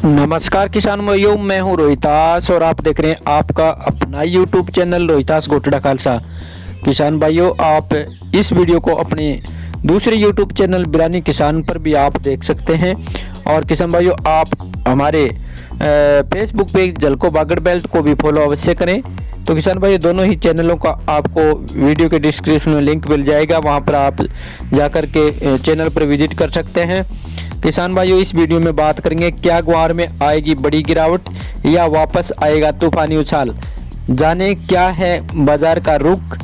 नमस्कार किसान भाइयों, मैं हूं रोहितास और आप देख रहे हैं आपका अपना यूट्यूब चैनल रोहितास गोटड़ा खालसा। किसान भाइयों, आप इस वीडियो को अपने दूसरे यूट्यूब चैनल बिरानी किसान पर भी आप देख सकते हैं। और किसान भाइयों, आप हमारे फेसबुक पेज जलको बागड़ बेल्ट को भी फॉलो अवश्य करें। तो किसान भाई, दोनों ही चैनलों का आपको वीडियो के डिस्क्रिप्शन में लिंक मिल जाएगा, वहां पर आप जाकर के चैनल पर विजिट कर सकते हैं। किसान भाइयों, इस वीडियो में बात करेंगे क्या ग्वार में आएगी बड़ी गिरावट या वापस आएगा तूफानी उछाल, जाने क्या है बाजार का रुख।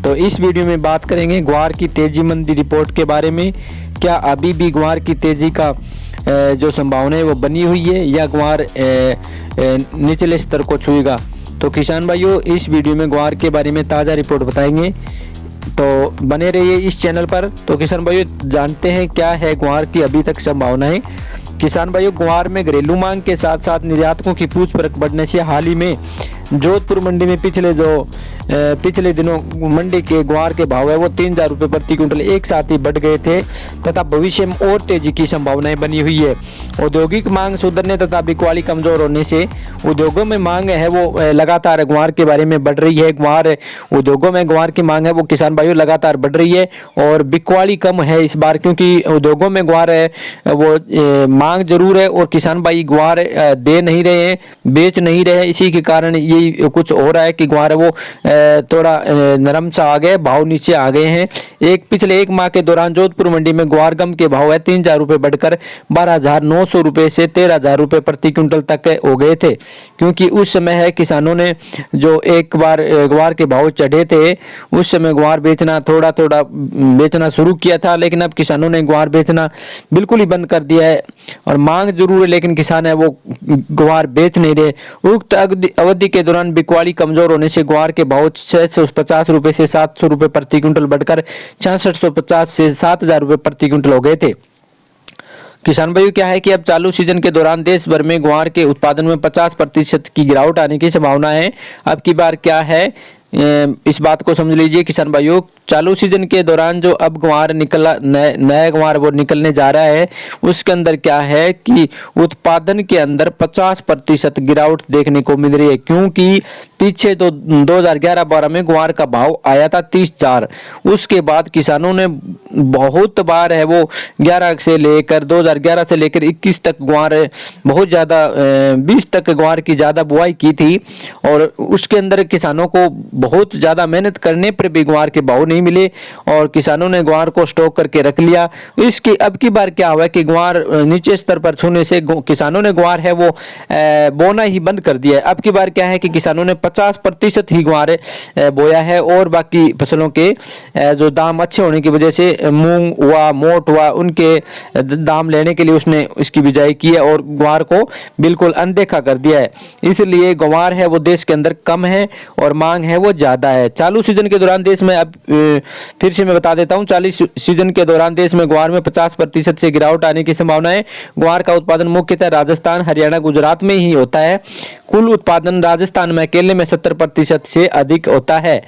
तो इस वीडियो में बात करेंगे ग्वार की तेजी मंदी रिपोर्ट के बारे में। क्या अभी भी ग्वार की तेजी का जो संभावना है वो बनी हुई है या ग्वार निचले स्तर को छुएगा। तो किसान भाइयों, इस वीडियो में ग्वार के बारे में ताज़ा रिपोर्ट बताएंगे, तो बने रहिए इस चैनल पर। तो किसान भाइयों, जानते हैं क्या है ग्वार की अभी तक संभावनाएं। किसान भाइयों, ग्वार में घरेलू मांग के साथ साथ निर्यातकों की पूछ परख बढ़ने से हाल ही में जोधपुर मंडी में पिछले दिनों मंडी के ग्वार के भाव है वो 3,000 रुपये प्रति क्विंटल एक साथ ही बढ़ गए थे तथा भविष्य में और तेजी की संभावनाएं बनी हुई है। औद्योगिक मांग सुधरने तथा बिकवाली कमजोर होने से उद्योगों में मांग है वो लगातार ग्वार के बारे में बढ़ रही है। ग्वार उद्योगों में ग्वार की मांग है वो किसान भाइयों लगातार बढ़ रही है और बिकवाली कम है इस बार, क्योंकि उद्योगों में ग्वार है वो मांग जरूर है और किसान भाई ग्वार दे नहीं रहे हैं, बेच नहीं रहे हैं। इसी के कारण यही कुछ हो रहा है कि ग्वार वो थोड़ा नरम सा आ गए, भाव नीचे आ गए हैं। पिछले एक माह के दौरान जोधपुर मंडी में ग्वार गम के भाव है 3,000 रुपये बढ़कर 12,900 रुपये से 13,000 रुपये प्रति क्विंटल तक हो गए थे, क्योंकि उस समय है किसानों ने जो एक बार ग्वार के भाव चढ़े थे उस समय ग्वार बेचना थोड़ा बेचना शुरू किया था, लेकिन अब किसानों ने ग्वार बेचना बिल्कुल ही बंद कर दिया है। और मांग जरूर है लेकिन किसान है वो ग्वार बेच नहीं रहे। उक्त अवधि के दौरान बिकवाली कमजोर होने से ग्वार के भाव 650 रुपये से 700 रुपये प्रति क्विंटल बढ़कर 6650 से 7,000 रुपये प्रति क्विंटल हो गए थे। किसान भाइयों, क्या है कि अब चालू सीजन के दौरान देश भर में ग्वार के उत्पादन में 50% की गिरावट आने की संभावना है। अब की बार क्या है इस बात को समझ लीजिए किसान भाइयों। चालू सीजन के दौरान जो अब ग्वार निकला नया ग्वार वो निकलने जा रहा है उसके अंदर क्या है कि उत्पादन के अंदर 50% गिरावट देखने को मिल रही है, क्योंकि पीछे तो 2011-12 में ग्वार का भाव आया था 30,000। उसके बाद किसानों ने बहुत बार है वो 2011 से लेकर 21 तक ग्वार बहुत ज़्यादा 20 तक ग्वार की ज़्यादा बुआई की थी और उसके अंदर किसानों को बहुत ज़्यादा मेहनत करने पर भी ग्वार के भाव नहीं मिले और किसानों ने ग्वार को स्टॉक करके रख लिया। इसकी अब की बार क्या हुआ कि ग्वार नीचे स्तर पर छूने से किसानों ने ग्वार है वो बोना ही बंद कर दिया है। अब की बार क्या है कि किसानों ने 50% ही ग्वार बोया है और बाकी फसलों के जो दाम अच्छे होने की वजह से मूंग हुआ, मोट हुआ, उनके दाम लेने के लिए उसने इसकी बिजाई की है और ग्वार को बिल्कुल अनदेखा कर दिया है। इसलिए ग्वार है वो देश के अंदर कम है और मांग है वो ज़्यादा है। चालू सीजन के दौरान देश में अब फिर से मैं बता देता हूं, चालू सीजन के दौरान देश में ग्वार में 50% से गिरावट आने की संभावना है। ग्वार का उत्पादन मुख्यतः राजस्थान, हरियाणा, गुजरात में ही होता है। कुल उत्पादन राजस्थान में अकेले में 70% से अधिक होता है।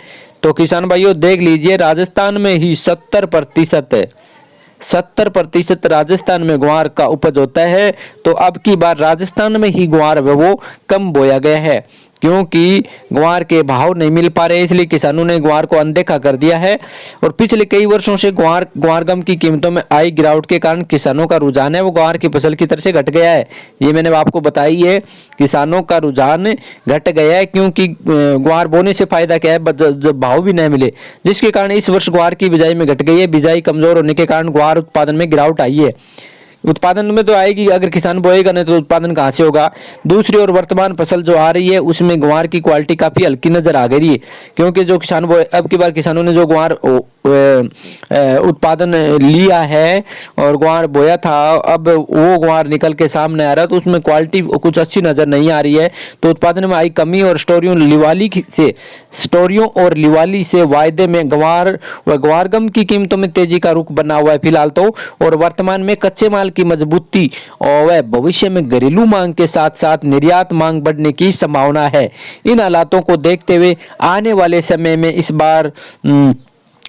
तो किसान भाइयों देख लीजिए, राजस्थान में ही 70% राजस्थान में ग्वार का उपज होता है। तो अब की बार राजस्थान में ही ग्वार वो कम बोया गया है, क्योंकि ग्वार के भाव नहीं मिल पा रहे, इसलिए किसानों ने ग्वार को अनदेखा कर दिया है। और पिछले कई वर्षों से ग्वार गम की कीमतों में आई गिरावट के कारण किसानों का रुझान है वो ग्वार की फसल की तरफ से घट गया है। ये मैंने आपको बताई है, किसानों का रुझान घट गया है, क्योंकि ग्वार बोने से फायदा क्या है जब भाव भी नहीं मिले, जिसके कारण इस वर्ष ग्वार की बिजाई में घट गई है। बिजाई कमजोर होने के कारण ग्वार उत्पादन में गिरावट आई है। उत्पादन में तो आएगी, अगर किसान बोएगा नहीं तो उत्पादन कहाँ से होगा। दूसरी ओर वर्तमान फसल जो आ रही है उसमें ग्वार की क्वालिटी काफ़ी हल्की नज़र आ गई है, क्योंकि जो किसान बोए अब की बार किसानों ने जो ग्वार उत्पादन लिया है और ग्वार बोया था, अब वो ग्वार निकल के सामने आ रहा है तो उसमें क्वालिटी कुछ अच्छी नज़र नहीं आ रही है। तो उत्पादन में आई कमी और स्टोरियों और लिवाली से वायदे में ग्वार व ग्वारगम की कीमतों में तेजी का रुख बना हुआ है फिलहाल तो। और वर्तमान में कच्चे माल की मजबूती और भविष्य में घरेलू मांग के साथ साथ निर्यात मांग बढ़ने की संभावना है। इन हालातों को देखते हुए आने वाले समय में इस बार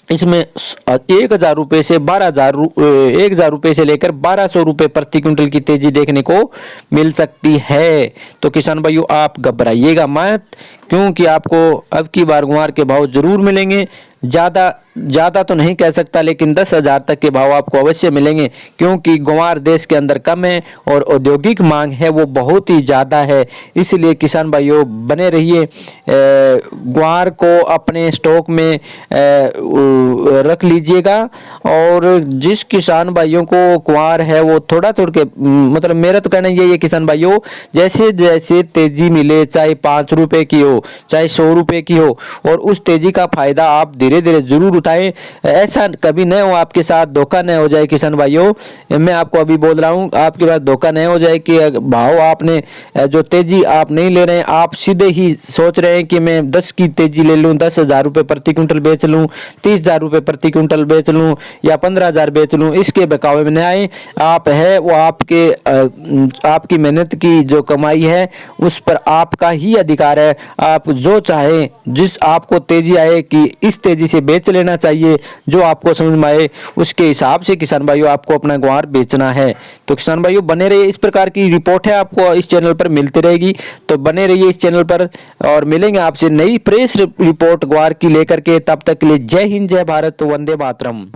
इसमें 1,000 रुपये से 1,000 रुपये से लेकर 1,200 रुपये प्रति क्विंटल की तेजी देखने को मिल सकती है। तो किसान भाइयों आप घबराइएगा मत, क्योंकि आपको अब की बार ग्वार के भाव जरूर मिलेंगे। ज़्यादा तो नहीं कह सकता, लेकिन 10,000 तक के भाव आपको अवश्य मिलेंगे, क्योंकि ग्वार देश के अंदर कम है और औद्योगिक मांग है वो बहुत ही ज़्यादा है। इसलिए किसान भाइयों बने रहिए, ग्वार को अपने स्टॉक में रख लीजिएगा। और जिस किसान भाइयों को ग्वार है वो थोड़ा मतलब मेरा तो कहना यही है किसान भाइयों, जैसे जैसे तेजी मिले, चाहे 5 रुपए की हो चाहे 100 रुपए की हो, और उस तेजी का फायदा आप धीरे धीरे जरूर उठाएं। ऐसा कभी न हो आपके साथ धोखा न हो जाए किसान भाइयों। मैं आपको अभी बोल रहा हूं, आपके पास धोखा न हो जाए कि भाव आपने जो तेजी आप नहीं ले रहे हैं, आप सीधे ही सोच रहे हैं कि मैं 10 की तेजी ले लूं, 10,000 रुपये प्रति क्विंटल बेच लूं, 30,000 रुपये प्रति क्विंटल बेच लूं या 15,000 बेच लूं। इसके बहकावे में न आए। आप है वो आपकी मेहनत की जो कमाई है उस पर आपका ही अधिकार है। आप जो चाहे, जिस आपको तेजी आए कि इस तेजी से बेच लेना चाहिए, जो आपको समझ में आए उसके हिसाब से किसान भाइयों आपको अपना ग्वार बेचना है। तो किसान भाइयों बने रहिए, इस प्रकार की रिपोर्ट है आपको इस चैनल पर मिलती रहेगी, तो बने रहिए इस चैनल पर और मिलेंगे आपसे नई फ्रेश रिपोर्ट ग्वार की लेकर के। तब तक के लिए जय हिंद, जय भारत, वंदे मातरम।